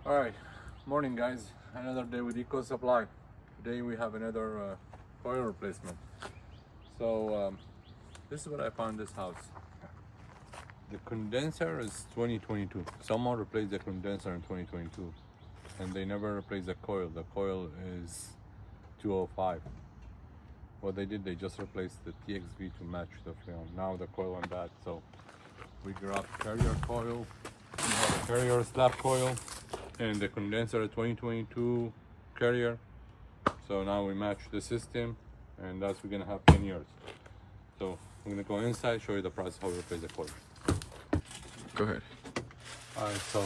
Alright, morning guys, another day with Eco Supply. Today we have another coil replacement. So this is what I found in this house. The condenser is 2022. Someone replaced the condenser in 2022 and they never replaced the coil. The coil is 205. What they did, they just replaced the TXV to match the film. Now the coil went bad, so we grabbed carrier coil, we have a carrier slab coil, and the condenser 2022 carrier. So now we match the system, and that's we're gonna have 10 years. So we're gonna go inside, show you the process how we replace the coil. Go ahead. Alright, so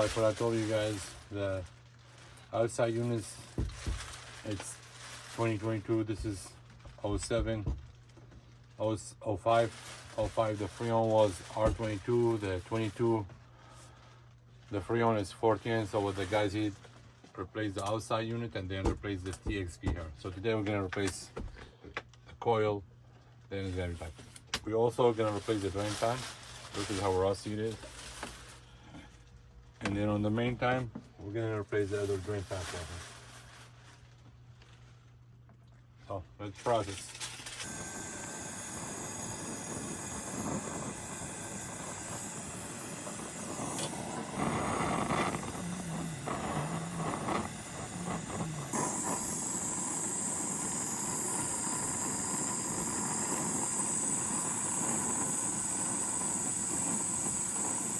like what I told you guys, the outside units, it's 2022. This is 07, 05, the Freon was R22, the 22, the Freon is 14. So what the guys did, replace the outside unit and then replace the TXV here. So today we're gonna replace the coil, then it's gonna be back. We're also gonna replace the drain pan. This is how rusty it is. And then on the main time, we're gonna replace the other drain pan. So let's process.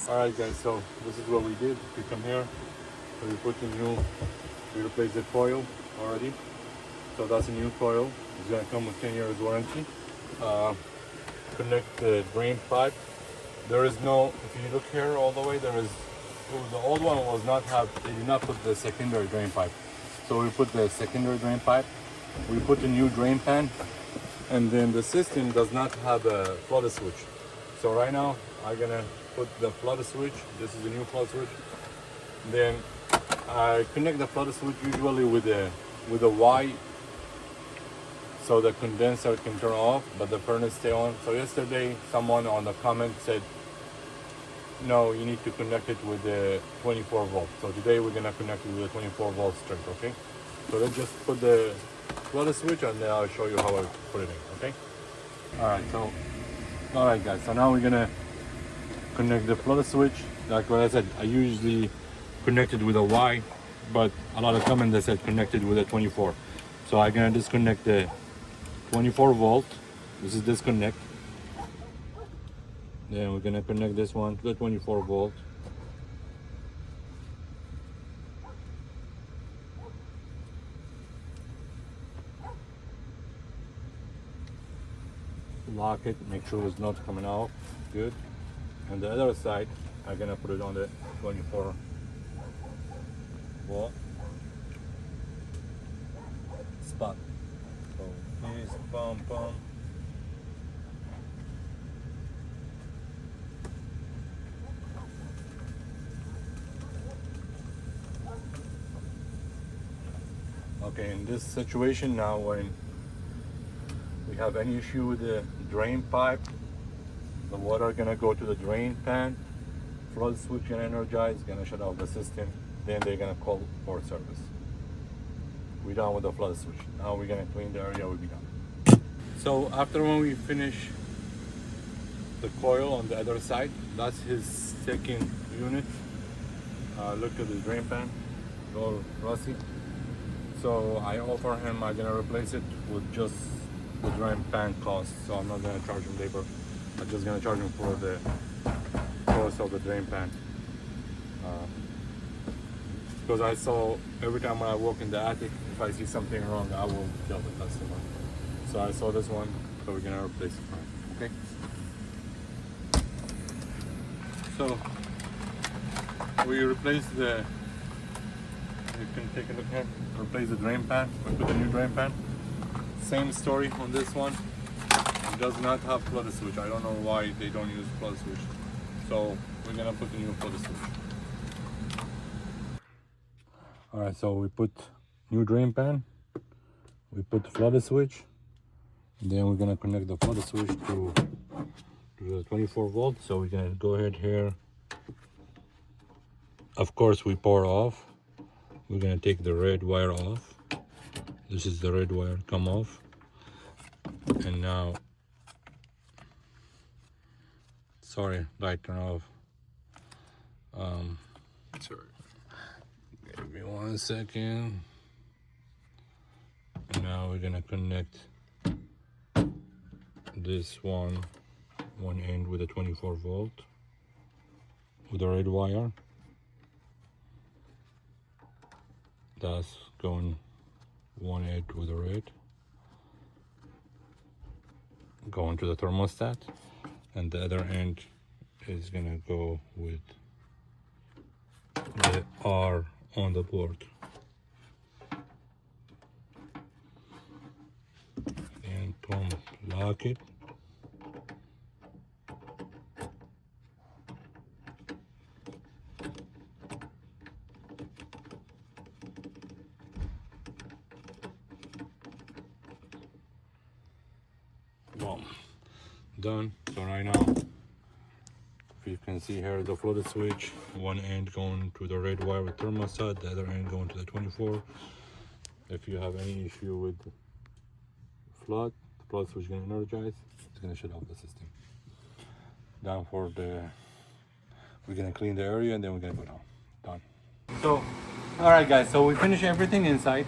Alright guys, so this is what we did. We come here, so we put the new, we replaced the coil already. So that's a new coil. It's gonna come with 10 years warranty. Connect the drain pipe. There is no, if you look here all the way, there is, the old one was not have, they did not put the secondary drain pipe. So we put the secondary drain pipe. We put the new drain pan, and then the system does not have a flood switch. So right now, I'm gonna put the flood switch. This is the new flood switch. Then I connect the flood switch usually with a Y, so the condenser can turn off, but the furnace stay on. So yesterday, someone on the comment said, no, you need to connect it with the 24 volt. So today we're gonna connect it with the 24 volt straight, okay? So let's just put the flood switch and then I'll show you how I put it in, okay? All right guys, so now we're gonna connect the flood switch. Like what I said, I usually connect it with a Y, but a lot of comments they said connected with a 24. So I'm gonna disconnect the 24 volt. This is disconnect. Then we're gonna connect this one to the 24 volt. Lock it, make sure it's not coming out. Good. And the other side, I'm gonna put it on the 24 volt spot. So please, pump. Okay, in this situation now, when we have any issue with the drain pipe, the water gonna go to the drain pan, flood switch gonna energize, gonna shut off the system, then they're gonna call for service. We're done with the flood switch. Now we're gonna clean the area, we'll be done. So after when we finish the coil on the other side, that's his second unit. Look at the drain pan, it's all rusty. So I offer him, I'm gonna replace it with just the drain pan cost. So I'm not gonna charge him labor. I'm just gonna charge him for the cost of the drain pan. Because I saw every time when I walk in the attic, if I see something wrong, I will tell the customer. So I saw this one, so we're gonna replace it. Okay. So we replace the. You can take a look here. Replace the drain pan. We put the new drain pan. Same story on this one. It does not have flood switch. I don't know why they don't use flood switch. So we're gonna put the new flood switch. Alright, so we put new drain pan. We put flood switch. Then we're gonna connect the flood switch to the 24 volt. So we're gonna go ahead here of course we pour off. We're gonna take the red wire off. This is the red wire come off. And now, sorry, light turn off. Sorry. Give me 1 second. And now we're gonna connect this one end with a 24 volt with a red wire. That's going one end with a red, going to the thermostat, and the other end is gonna go with the R on the board. And boom, lock it. Boom, done. So right now, if you can see here, the flooded switch, one end going to the red wire with thermostat, the other end going to the 24. If you have any issue with the flood switch is going to energize, it's going to shut off the system. Down for the, we're going to clean the area and then we're going to go down. Done. So, alright guys, so we finished everything inside.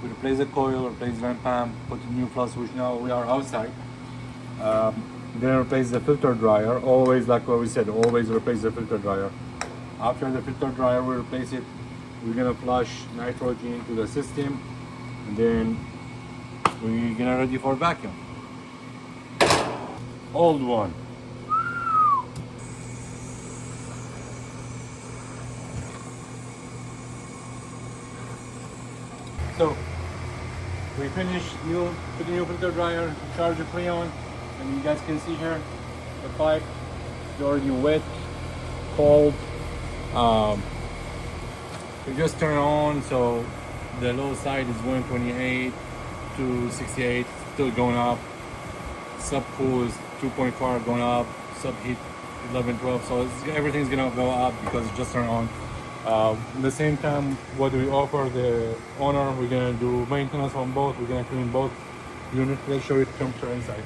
We replaced the coil, replaced the vent pump, put the new flood switch. Now we are outside. Then replace the filter dryer. Always, like what we said, always replace the filter dryer. After the filter dryer, we replace it. We're gonna flush nitrogen into the system, and then we're gonna ready for vacuum. Old one. So we finished put the new filter dryer, charge the Freon, and you guys can see here the pipe is already wet, cold. We just turn on, so the low side is going 28 to 68, still going up. Sub cool is 2.4 going up, sub heat 11, 12. So everything's gonna go up because it just turned on. At the same time, what we offer the owner, we're gonna do maintenance on both. We're gonna clean both units. Let's show you the temperature inside.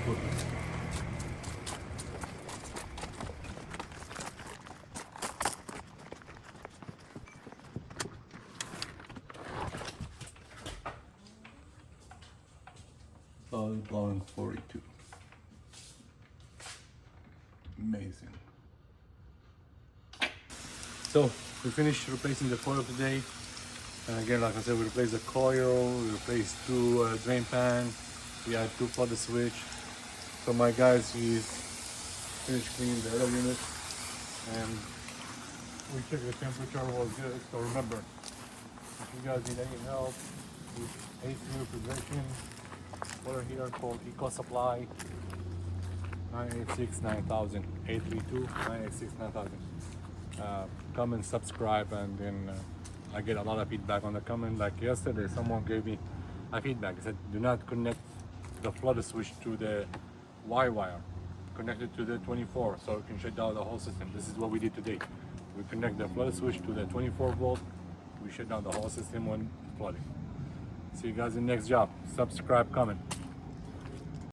So it's blowing 42. Amazing. So we finished replacing the coil today, and again, like I said, we replaced the coil, we replaced two drain pan, we had two flooded switch. So my guys, he's finished cleaning the other unit, and we checked the temperature was good. So remember, if you guys need any help with AC refrigeration, water heater, called Eco Supply, 986-9000, 832-986-9000. Come and subscribe, and then I get a lot of feedback on the comment. Like yesterday, someone gave me a feedback. He said, do not connect the flood switch to the Y wire. Connect it to the 24 so it can shut down the whole system. This is what we did today. We connect the flood switch to the 24 volt. We shut down the whole system when flooding. See you guys in the next job. Subscribe, comment.